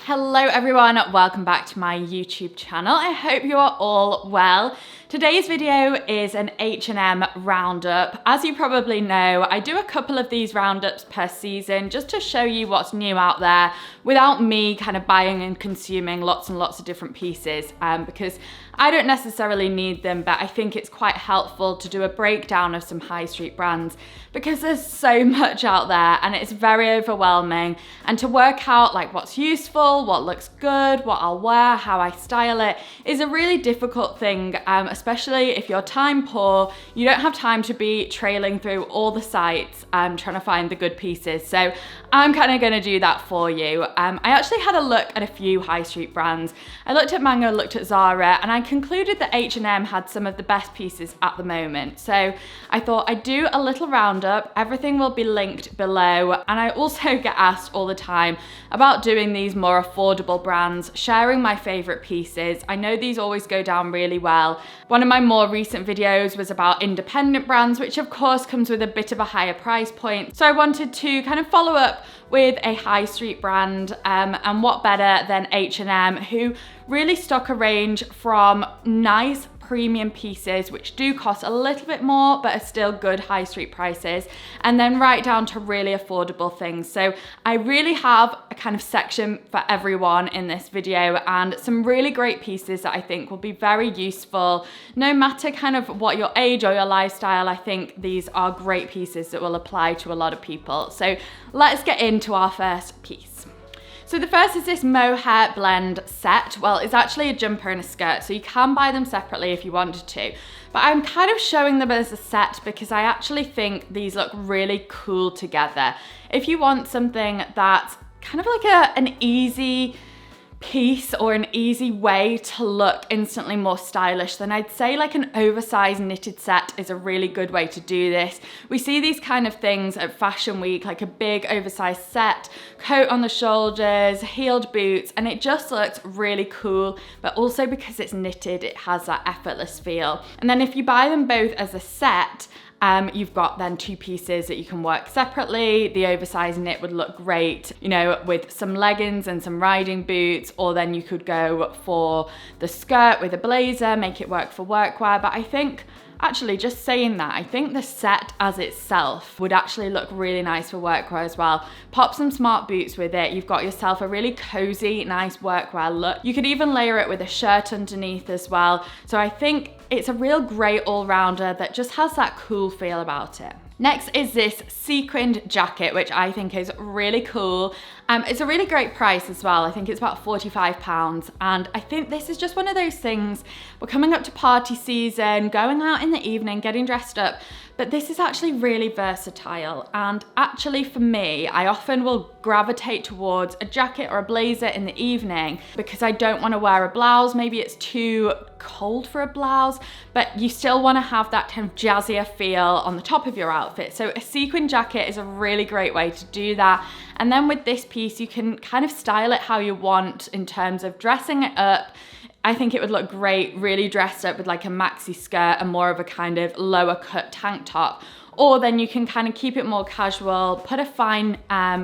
Hello everyone, welcome back to my YouTube channel. I hope you are all well. Today's video is an H&M roundup. As you probably know, I do a couple of these roundups per season just to show you what's new out there without me kind of buying and consuming lots and lots of different pieces because I don't necessarily need them, but I think it's quite helpful to do a breakdown of some high street brands because there's so much out there and it's very overwhelming, and to work out like what's useful, what looks good, what I'll wear, how I style it is a really difficult thing, especially if you're time poor. You don't have time to be trailing through all the sites trying to find the good pieces. So I'm kind of going to do that for you. I actually had a look at a few high street brands. I looked at Mango, looked at Zara, and I concluded that H&M had some of the best pieces at the moment. So I thought I'd do a little roundup. Everything will be linked below. And I also get asked all the time about doing these more affordable brands, sharing my favorite pieces. I know these always go down really well. One of my more recent videos was about independent brands, which of course comes with a bit of a higher price point. So I wanted to kind of follow up with a high street brand, and what better than H&M, who really stock a range from nice premium pieces which do cost a little bit more but are still good high street prices, and then right down to really affordable things. So I really have a kind of section for everyone in this video, and some really great pieces that I think will be very useful no matter kind of what your age or your lifestyle. I think these are great pieces that will apply to a lot of people. So let's get into our first piece. So the first is this MOHA Blend Set. Well, it's actually a jumper and a skirt, so you can buy them separately if you wanted to. But I'm kind of showing them as a set because I actually think these look really cool together. If you want something that's kind of like an easy piece or an easy way to look instantly more stylish, then I'd say like an oversized knitted set is a really good way to do this. We see these kind of things at Fashion Week, like a big oversized set, coat on the shoulders, heeled boots, and it just looks really cool, but also because it's knitted, it has that effortless feel. And then if you buy them both as a set, you've got then two pieces that you can work separately. The oversized knit would look great, you know, with some leggings and some riding boots, or then you could go for the skirt with a blazer, make it work for workwear. But I think, actually just saying that, I think the set as itself would actually look really nice for workwear as well. Pop some smart boots with it. You've got yourself a really cozy, nice workwear look. You could even layer it with a shirt underneath as well. So I think it's a real great all-rounder that just has that cool feel about it. Next is this Sequin Jacket, which I think is really cool. It's a really great price as well. I think it's about £45. And I think this is just one of those things, we're coming up to party season, going out in the evening, getting dressed up, but this is actually really versatile. And actually for me, I often will gravitate towards a jacket or a blazer in the evening because I don't want to wear a blouse. Maybe it's too cold for a blouse, but you still want to have that kind of jazzier feel on the top of your outfit. So a sequin jacket is a really great way to do that. And then with this piece, you can kind of style it how you want in terms of dressing it up. I think it would look great really dressed up with like a maxi skirt and more of a kind of lower cut tank top. Or then you can kind of keep it more casual, put a fine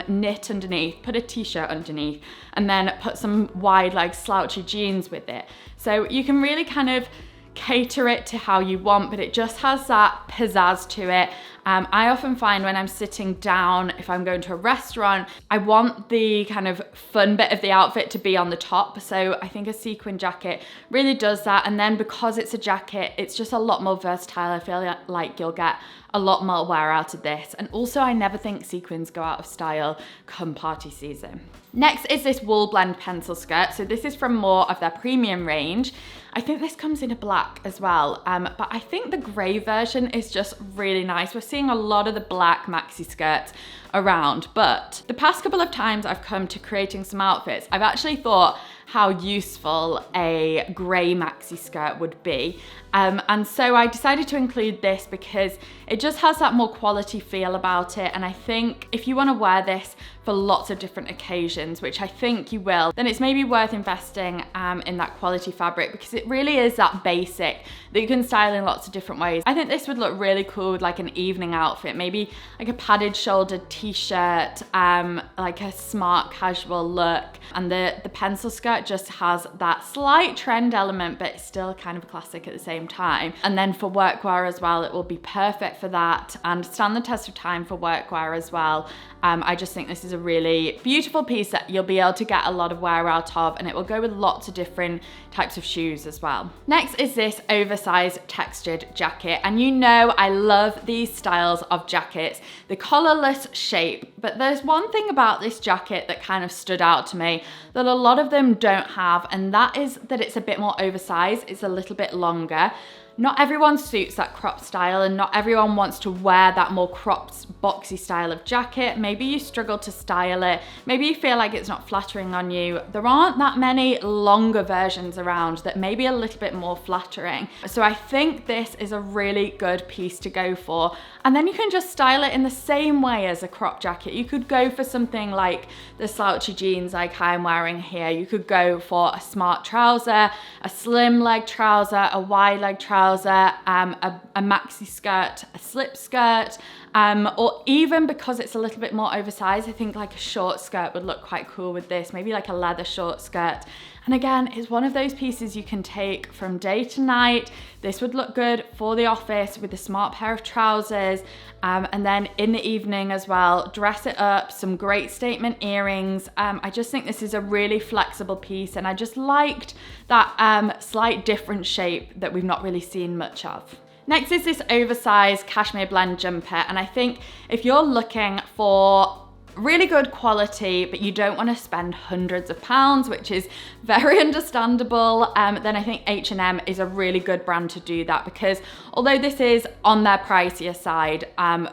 knit underneath, put a t-shirt underneath, and then put some wide like slouchy jeans with it. So you can really kind of cater it to how you want, but it just has that pizzazz to it. I often find when I'm sitting down, if I'm going to a restaurant, I want the kind of fun bit of the outfit to be on the top. So I think a sequin jacket really does that. And then because it's a jacket, it's just a lot more versatile. I feel like you'll get a lot more wear out of this. And also I never think sequins go out of style come party season. Next is this wool blend pencil skirt. So this is from more of their premium range. I think this comes in a black as well, but I think the grey version is just really nice. We're seeing a lot of the black maxi skirts around, but the past couple of times I've come to creating some outfits, I've actually thought how useful a grey maxi skirt would be. And so I decided to include this because it just has that more quality feel about it. And I think if you want to wear this for lots of different occasions, which I think you will, then it's maybe worth investing in that quality fabric because it really is that basic that you can style in lots of different ways. I think this would look really cool with like an evening outfit, maybe like a padded shouldered t-shirt, like a smart casual look. And the pencil skirt just has that slight trend element, but it's still kind of classic at the same time. And then for workwear as well, it will be perfect for that and stand the test of time for workwear as well. I just think this is a really beautiful piece that you'll be able to get a lot of wear out of, and it will go with lots of different types of shoes as well. Next is this oversized textured jacket, and you know I love these styles of jackets, the collarless shape, but there's one thing about this jacket that kind of stood out to me that a lot of them don't have, and that is that it's a bit more oversized, it's a little bit longer. Not everyone suits that crop style, and not everyone wants to wear that more cropped, boxy style of jacket. Maybe you struggle to style it. Maybe you feel like it's not flattering on you. There aren't that many longer versions around that may be a little bit more flattering. So I think this is a really good piece to go for. And then you can just style it in the same way as a crop jacket. You could go for something like the slouchy jeans like I'm wearing here. You could go for a smart trouser, a slim leg trouser, a wide leg trouser, a maxi skirt, a slip skirt, or even because it's a little bit more oversized, I think like a short skirt would look quite cool with this, maybe like a leather short skirt. And again, it's one of those pieces you can take from day to night. This would look good for the office with a smart pair of trousers, and then in the evening as well, dress it up, some great statement earrings. I just think this is a really flexible piece, and I just liked that slight different shape that we've not really seen much of. Next is this oversized cashmere blend jumper, and I think if you're looking for really good quality, but you don't want to spend hundreds of pounds, which is very understandable, then I think H&M is a really good brand to do that, because although this is on their pricier side,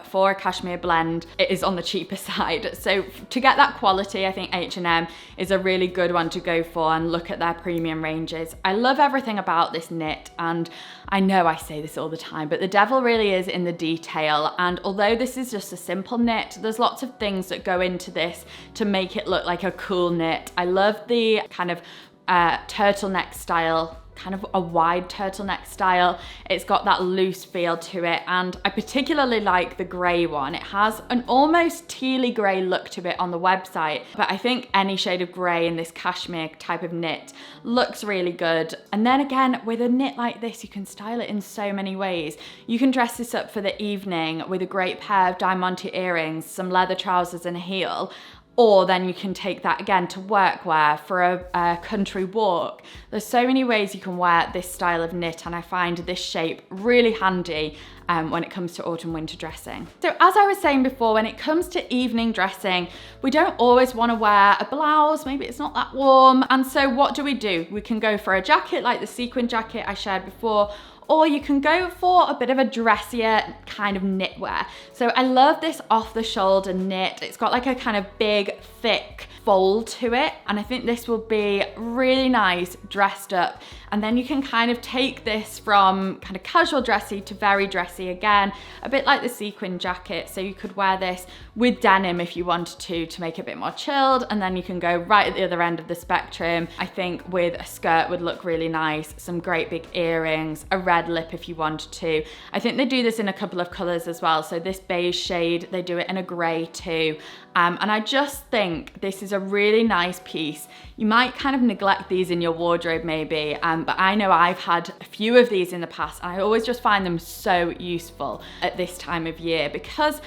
for a cashmere blend, it is on the cheaper side. So to get that quality, I think H&M is a really good one to go for, and look at their premium ranges. I love everything about this knit, and I know I say this all the time, but the devil really is in the detail. And although this is just a simple knit, there's lots of things that go into this to make it look like a cool knit. I love the kind of turtleneck style, kind of a wide turtleneck style. It's got that loose feel to it, and I particularly like the grey one. It has an almost tealy grey look to it on the website, but I think any shade of grey in this cashmere type of knit looks really good. And then again, with a knit like this, you can style it in so many ways. You can dress this up for the evening with a great pair of diamante earrings, some leather trousers and a heel. Or then you can take that again to workwear for a country walk. There's so many ways you can wear this style of knit, and I find this shape really handy when it comes to autumn winter dressing. So as I was saying before, when it comes to evening dressing, we don't always want to wear a blouse, maybe it's not that warm. And so what do? We can go for a jacket like the sequin jacket I shared before, or you can go for a bit of a dressier kind of knitwear. So I love this off the shoulder knit. It's got like a kind of big, thick fold to it, and I think this will be really nice dressed up. And then you can kind of take this from kind of casual dressy to very dressy again, a bit like the sequin jacket. So you could wear this with denim if you wanted to make it a bit more chilled, and then you can go right at the other end of the spectrum. I think with a skirt would look really nice, some great big earrings, a red lip if you wanted to. I think they do this in a couple of colors as well. So this beige shade, they do it in a gray too. And I just think this is a really nice piece. You might kind of neglect these in your wardrobe maybe, but I know I've had a few of these in the past, and I always just find them so useful at this time of year, because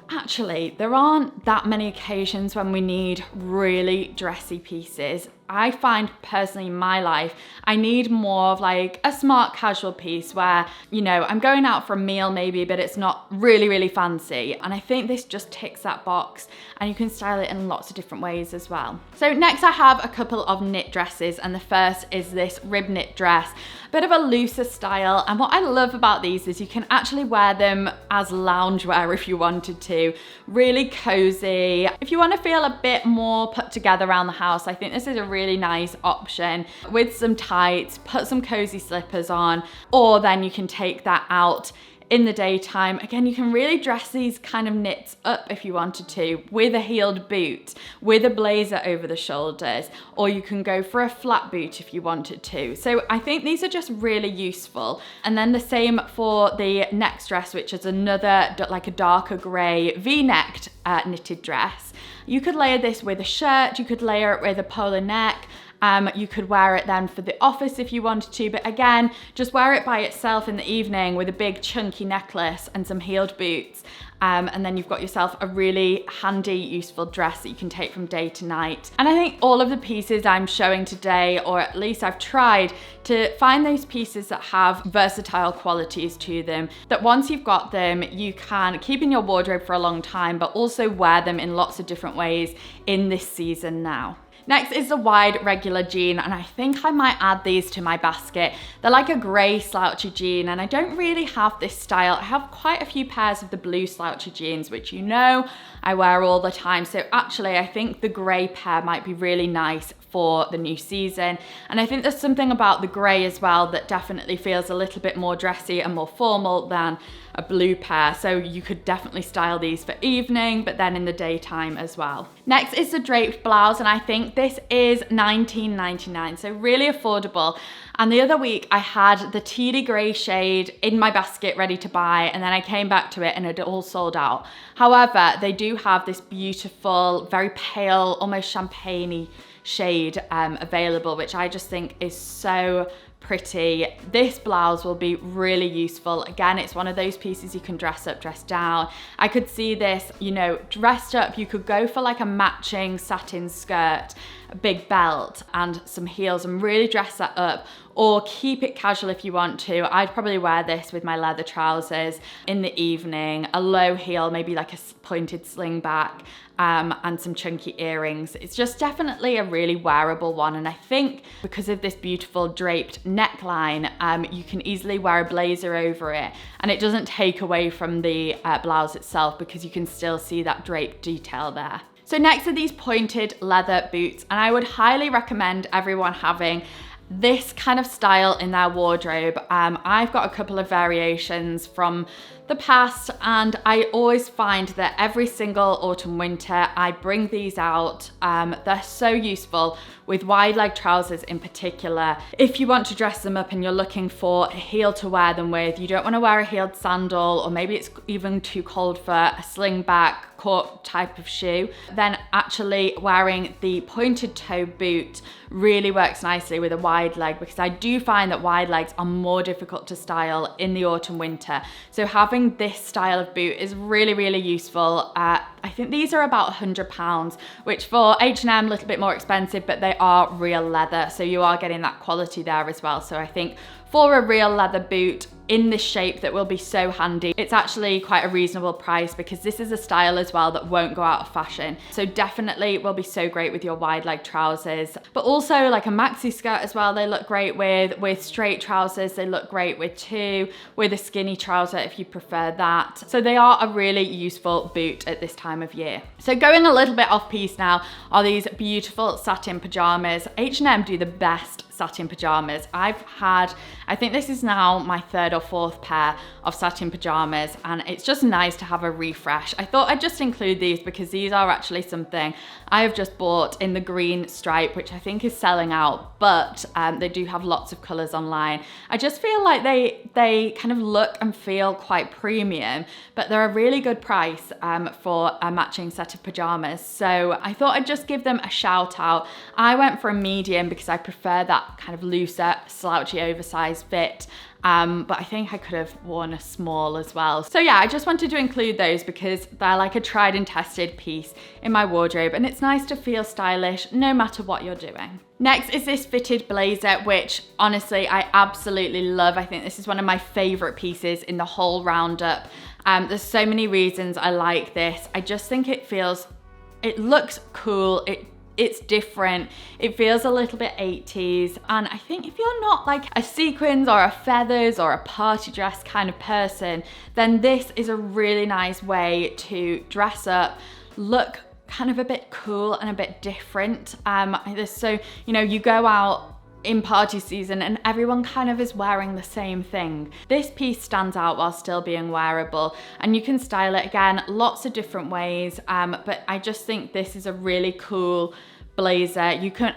actually there aren't that many occasions when we need really dressy pieces. I find personally in my life, I need more of like a smart casual piece where, you know, I'm going out for a meal maybe, but it's not really, really fancy. And I think this just ticks that box, and you can style it in lots of different ways as well. So next I have a couple of knit dresses, and the first is this rib knit dress, a bit of a looser style. And what I love about these is you can actually wear them as loungewear if you wanted to, really cozy. If you want to feel a bit more put together around the house, I think this is a really nice option with some tights, put some cozy slippers on, or then you can take that out in the daytime. Again, you can really dress these kind of knits up if you wanted to, with a heeled boot, with a blazer over the shoulders, or you can go for a flat boot if you wanted to. So I think these are just really useful. And then the same for the next dress, which is another like a darker grey V-necked knitted dress. You could layer this with a shirt, you could layer it with a polo neck. You could wear it then for the office if you wanted to, but again, just wear it by itself in the evening with a big chunky necklace and some heeled boots. And then you've got yourself a really handy, useful dress that you can take from day to night. And I think all of the pieces I'm showing today, or at least I've tried to find those pieces that have versatile qualities to them, that once you've got them, you can keep in your wardrobe for a long time, but also wear them in lots of different ways in this season now. Next is the wide regular jean, and I think I might add these to my basket. They're like a grey slouchy jean, and I don't really have this style. I have quite a few pairs of the blue slouchy jeans, which you know I wear all the time. So actually I think the grey pair might be really nice for the new season. And I think there's something about the grey as well that definitely feels a little bit more dressy and more formal than a blue pair. So you could definitely style these for evening, but then in the daytime as well. Next is the draped blouse, and I think this is $19.99, so really affordable. And the other week I had the tealy grey shade in my basket ready to buy, and then I came back to it and it all sold out. However, they do have this beautiful, very pale, almost champagne-y shade available, which I just think is so pretty. This blouse will be really useful. Again, it's one of those pieces you can dress up, dress down. I could see this, you know, dressed up. You could go for like a matching satin skirt, a big belt and some heels and really dress that up, or keep it casual if you want to. I'd probably wear this with my leather trousers in the evening, a low heel, maybe like a pointed sling back, and some chunky earrings. It's just definitely a really wearable one, and I think because of this beautiful draped neckline, you can easily wear a blazer over it, and it doesn't take away from the blouse itself because you can still see that draped detail there. So next are these pointed leather boots, and I would highly recommend everyone having this kind of style in their wardrobe. I've got a couple of variations from the past, and I always find that every single autumn winter I bring these out. They're so useful with wide leg trousers in particular. If you want to dress them up and you're looking for a heel to wear them with, you don't want to wear a heeled sandal, or maybe it's even too cold for a slingback court type of shoe, then actually wearing the pointed toe boot really works nicely with a wide leg, because I do find that wide legs are more difficult to style in the autumn winter. So having this style of boot is really, really useful. I think these are about £100, which for H&M a little bit more expensive, but they are real leather, so you are getting that quality there as well. So I think for a real leather boot in this shape that will be so handy, it's actually quite a reasonable price, because this is a style as well that won't go out of fashion. So definitely will be so great with your wide leg trousers, but also like a maxi skirt as well. They look great with straight trousers. They look great with too, with a skinny trouser if you prefer that. So they are a really useful boot at this time of year. So going a little bit off piece now are these beautiful satin pajamas. H&M do the best satin pajamas. I think this is now my third or fourth pair of satin pajamas, and it's just nice to have a refresh. I thought I'd just include these because these are actually something I have just bought in the green stripe, which I think is selling out, but they do have lots of colors online. I just feel like they kind of look and feel quite premium, but they're a really good price for a matching set of pajamas. So I thought I'd just give them a shout out. I went for a medium because I prefer that kind of looser, slouchy, oversized fit. But I think I could have worn a small as well. So yeah, I just wanted to include those because they're like a tried and tested piece in my wardrobe, and it's nice to feel stylish no matter what you're doing. Next is this fitted blazer, which honestly I absolutely love. I think this is one of my favorite pieces in the whole roundup. There's so many reasons I like this. I just think it looks cool. It's different. It feels a little bit 80s. And I think if you're not like a sequins or a feathers or a party dress kind of person, then this is a really nice way to dress up, look kind of a bit cool and a bit different. So, you know, you go out in party season and everyone kind of is wearing the same thing. This piece stands out while still being wearable, and you can style it again lots of different ways, but I just think this is a really cool blazer.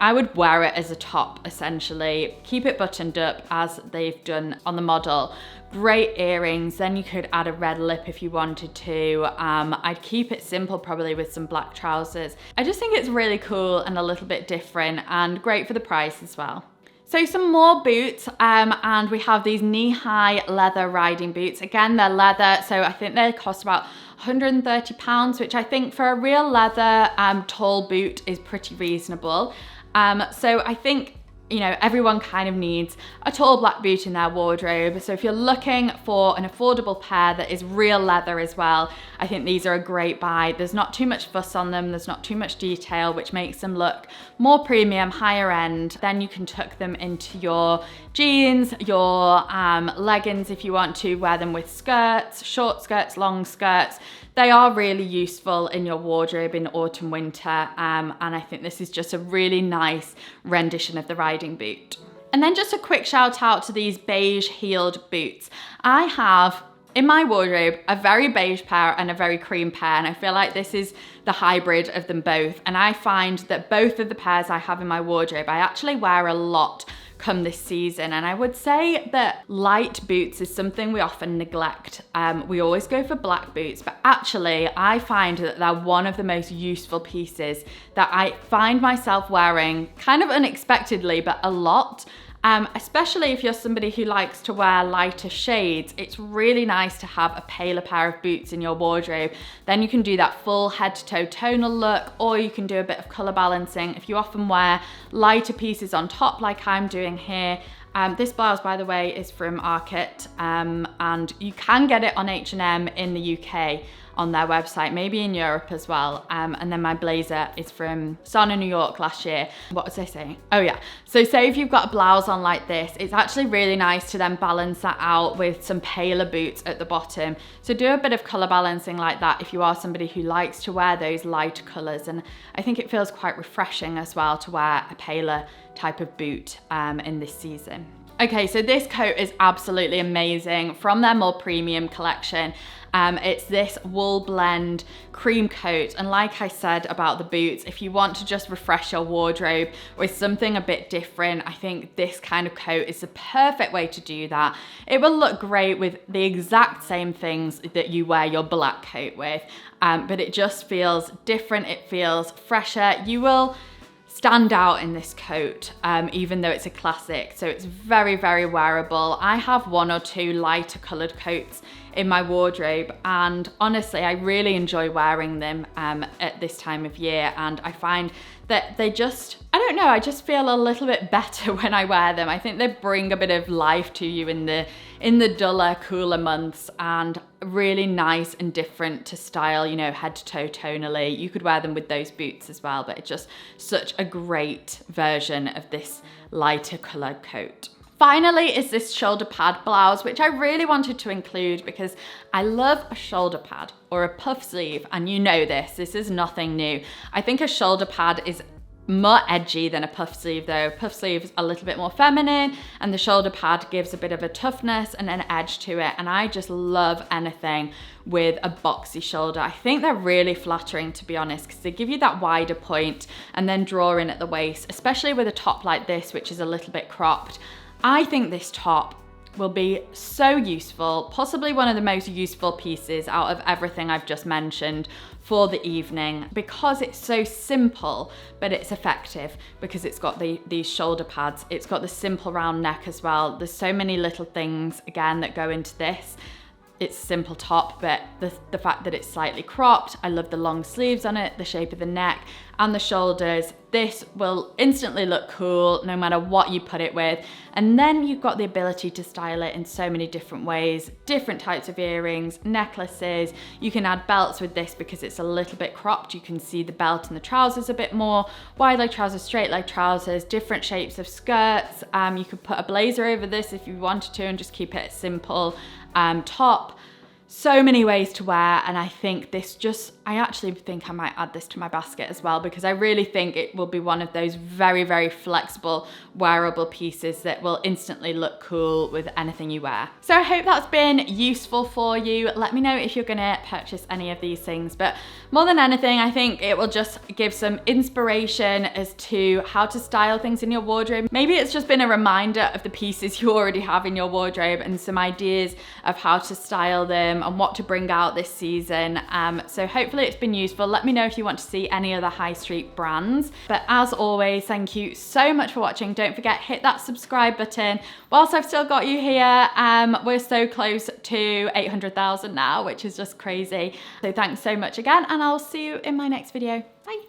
I would wear it as a top essentially, keep it buttoned up as they've done on the model. Great earrings, then you could add a red lip if you wanted to. I'd keep it simple probably with some black trousers. I just think it's really cool and a little bit different and great for the price as well. So some more boots, and we have these knee-high leather riding boots. Again, they're leather, so I think they cost about £130, which I think for a real leather tall boot is pretty reasonable. So I think, you know, everyone kind of needs a tall black boot in their wardrobe. So if you're looking for an affordable pair that is real leather as well, I think these are a great buy. There's not too much fuss on them, there's not too much detail, which makes them look more premium, higher end. Then you can tuck them into your jeans, your leggings if you want to, wear them with skirts, short skirts, long skirts. They are really useful in your wardrobe in autumn, winter, and I think this is just a really nice rendition of the riding boot. And then just a quick shout out to these beige heeled boots. I have in my wardrobe a very beige pair and a very cream pair, and I feel like this is the hybrid of them both. And I find that both of the pairs I have in my wardrobe, I actually wear a lot come this season, and I would say that light boots is something we often neglect. We always go for black boots, but actually I find that they're one of the most useful pieces that I find myself wearing kind of unexpectedly, but a lot. Especially if you're somebody who likes to wear lighter shades, it's really nice to have a paler pair of boots in your wardrobe. Then you can do that full head to toe tonal look, or you can do a bit of color balancing. If you often wear lighter pieces on top like I'm doing here, this blouse, by the way, is from Arket, and you can get it on H&M in the UK on their website, maybe in Europe as well. And then my blazer is from Sana, New York last year. What was I saying? Oh yeah. So say if you've got a blouse on like this, it's actually really nice to then balance that out with some paler boots at the bottom. So do a bit of color balancing like that if you are somebody who likes to wear those light colors. And I think it feels quite refreshing as well to wear a paler type of boot in this season. Okay, so this coat is absolutely amazing from their more premium collection. It's this wool blend cream coat, and like I said about the boots, if you want to just refresh your wardrobe with something a bit different, I think this kind of coat is the perfect way to do that. It will look great with the exact same things that you wear your black coat with, but it just feels different, it feels fresher. You will stand out in this coat, even though it's a classic. So it's very, very wearable. I have one or two lighter colored coats in my wardrobe, and honestly, I really enjoy wearing them at this time of year, and I find that they just, I don't know, I just feel a little bit better when I wear them. I think they bring a bit of life to you in the duller, cooler months, and really nice and different to style, you know, head to toe tonally. You could wear them with those boots as well, but it's just such a great version of this lighter colored coat. Finally is this shoulder pad blouse, which I really wanted to include because I love a shoulder pad or a puff sleeve, and you know this is nothing new. I think a shoulder pad is more edgy than a puff sleeve though. Puff sleeve is a little bit more feminine, and the shoulder pad gives a bit of a toughness and an edge to it, and I just love anything with a boxy shoulder. I think they're really flattering, to be honest, because they give you that wider point and then draw in at the waist, especially with a top like this, which is a little bit cropped. I think this top will be so useful, possibly one of the most useful pieces out of everything I've just mentioned for the evening, because it's so simple, but it's effective because it's got these shoulder pads. It's got the simple round neck as well. There's so many little things, again, that go into this. It's a simple top, but the fact that it's slightly cropped, I love the long sleeves on it, the shape of the neck and the shoulders. This will instantly look cool no matter what you put it with. And then you've got the ability to style it in so many different ways, different types of earrings, necklaces. You can add belts with this because it's a little bit cropped. You can see the belt and the trousers a bit more. Wide leg trousers, straight leg trousers, different shapes of skirts. You could put a blazer over this if you wanted to and just keep it simple. Top. so many ways to wear, and I think I actually think I might add this to my basket as well, because I really think it will be one of those very, very flexible wearable pieces that will instantly look cool with anything you wear. So I hope that's been useful for you. Let me know if you're gonna purchase any of these things, but more than anything, I think it will just give some inspiration as to how to style things in your wardrobe. Maybe it's just been a reminder of the pieces you already have in your wardrobe and some ideas of how to style them and what to bring out this season. So hopefully it's been useful. Let me know if you want to see any other high street brands. But as always, thank you so much for watching. Don't forget, hit that subscribe button. Whilst I've still got you here, we're so close to 800,000 now, which is just crazy. So thanks so much again, and I'll see you in my next video. Bye.